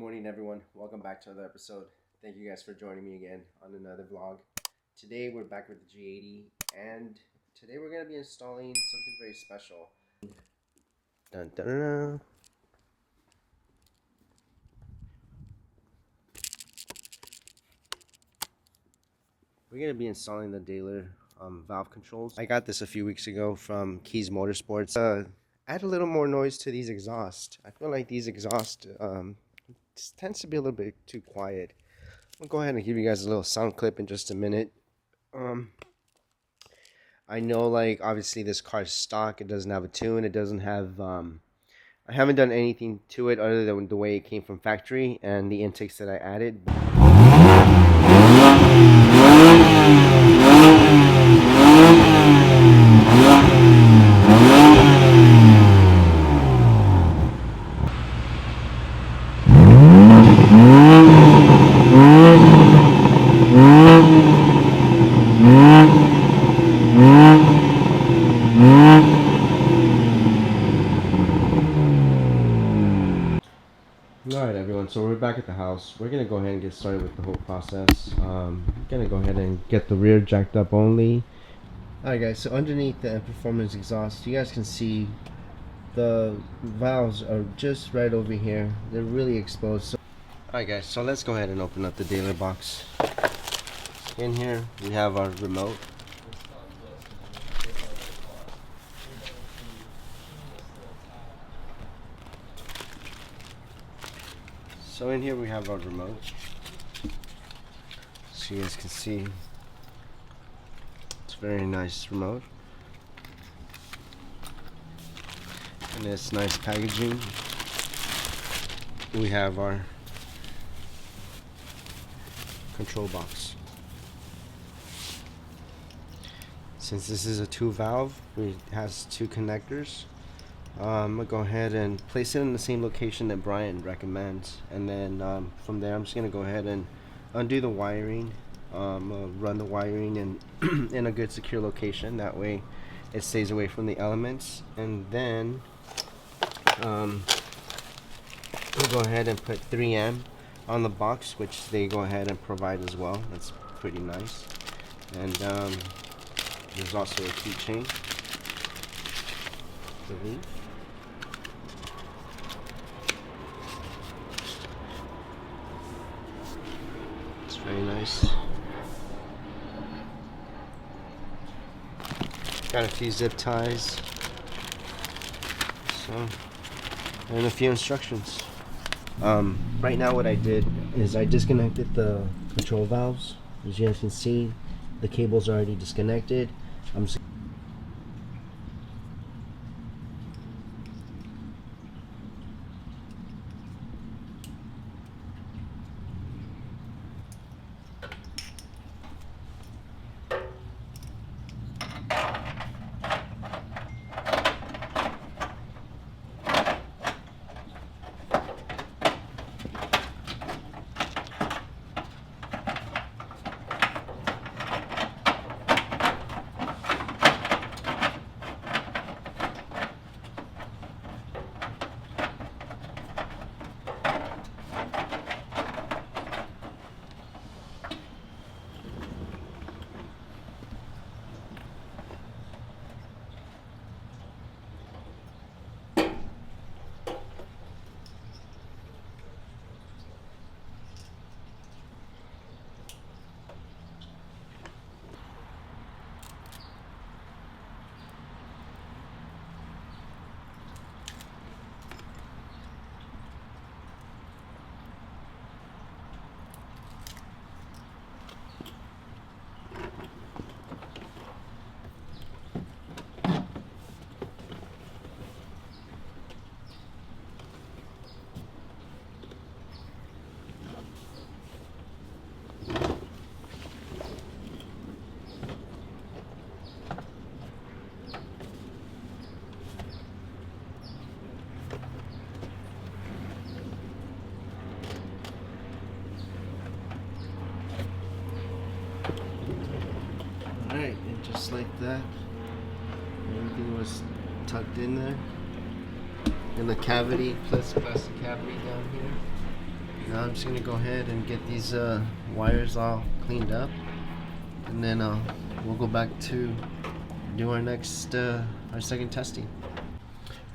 morning, everyone. Welcome back to another episode. Thank you guys for joining me again on another vlog. Today we're back with the G80, and today we're going to be installing something very special. Dun, dun, dun, dun. We're going to be installing the DAHLER valve controls. I got this a few weeks ago from Keys Motorsports. Add a little more noise to these exhausts. I feel like these exhausts tends to be a little bit too quiet. I'll go ahead and give you guys a little sound clip in just a minute. I know, like, obviously this car is stock. It doesn't have a tune. It doesn't have I haven't done anything to it other than the way it came from factory and the intakes that I added. Alright everyone, so we're back at the house. We're going to go ahead and get started with the whole process. I'm going to go ahead and get the rear jacked up only. Alright guys, so underneath the performance exhaust, you guys can see the valves are just right over here. They're really exposed. Alright guys, so let's go ahead and open up the DAHLER box. In here we have our remote. So in here we have our remote, so you guys can see it's a very nice remote, and it's nice packaging. We have our control box. Since this is a 2 valve, it has 2 connectors. I'm going to go ahead and place it in the same location that Brian recommends, and then from there I'm just going to go ahead and undo the wiring, run the wiring in a good secure location, that way it stays away from the elements, and then we'll go ahead and put 3M on the box, which they go ahead and provide as well. That's pretty nice. And there's also a keychain. Very nice. Got a few zip ties. So, and a few instructions. Right now what I did is I disconnected the control valves. As you guys can see, the cable's already disconnected. I'm just Alright, and just like that, everything was tucked in there. And the cavity, plus plastic cavity down here. Now I'm just gonna go ahead and get these wires all cleaned up, and then we'll go back to do our next our second testing.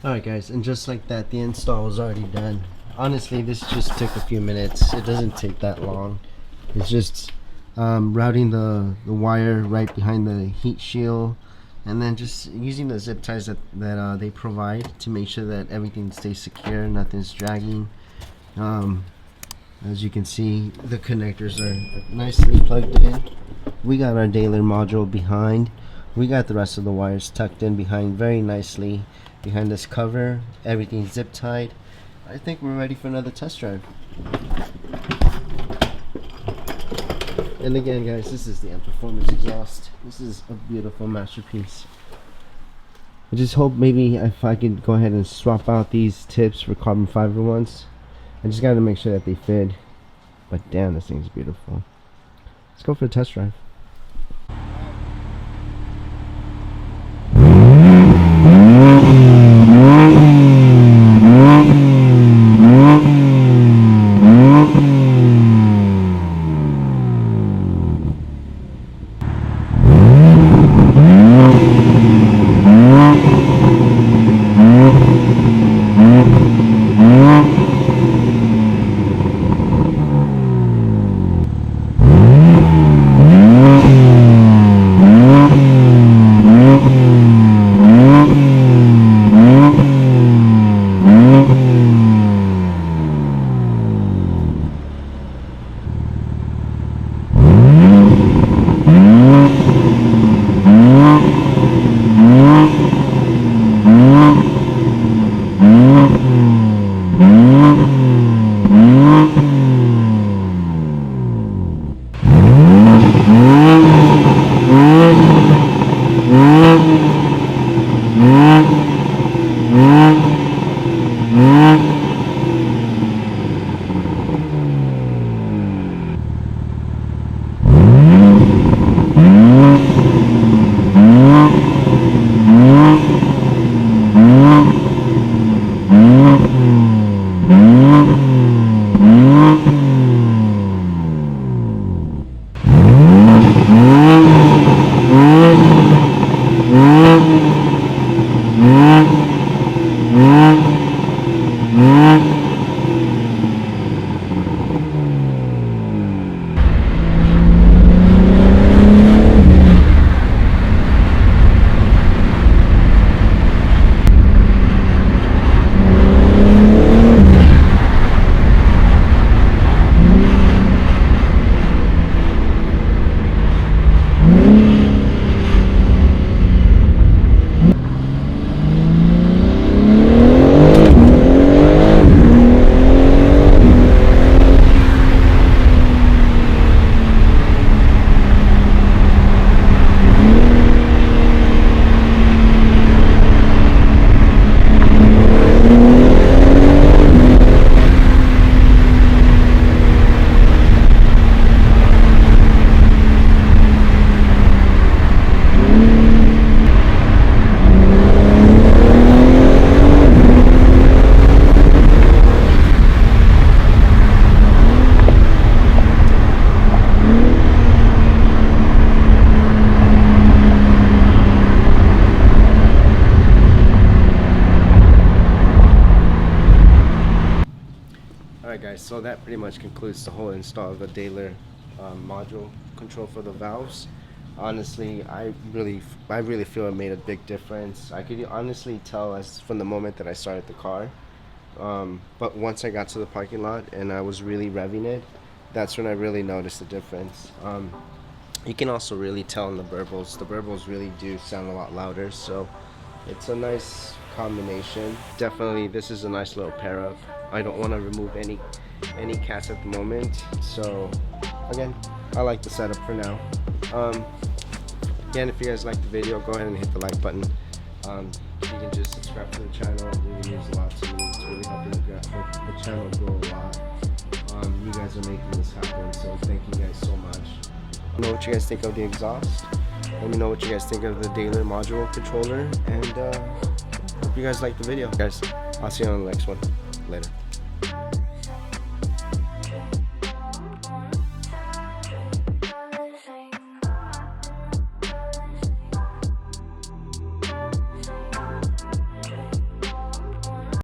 Alright guys, and just like that, the install was already done. Honestly, this just took a few minutes. It doesn't take that long. It's just routing the wire right behind the heat shield, and then just using the zip ties that they provide to make sure that everything stays secure, nothing's dragging. As you can see, the connectors are nicely plugged in. We got our Dahler module behind. We got the rest of the wires tucked in behind very nicely behind this cover. Everything's zip tied. I think we're ready for another test drive. And again guys, this is the M Performance exhaust. This is a beautiful masterpiece. I just hope maybe if I could go ahead and swap out these tips for carbon fiber ones. I just got to make sure that they fit. But damn, this thing's beautiful. Let's go for a test drive. Alright guys, so that pretty much concludes the whole install of the Dahler module control for the valves. Honestly, I really feel it made a big difference. I could honestly tell as from the moment that I started the car. But once I got to the parking lot and I was really revving it, that's when I really noticed the difference. You can also really tell in the burbles. The burbles really do sound a lot louder, so it's a nice combination. Definitely, this is a nice little pair up. I don't want to remove any cats at the moment, so again, I like the setup for now. Again, if you guys like the video, go ahead and hit the like button. You can just subscribe to the channel. It really means a lot to me. It's really helping the channel grow a lot. You guys are making this happen, so thank you guys so much. Let me know what you guys think of the exhaust. Let me know what you guys think of the Dahler module controller, and hope you guys like the video. Guys, I'll see you on the next one. Later.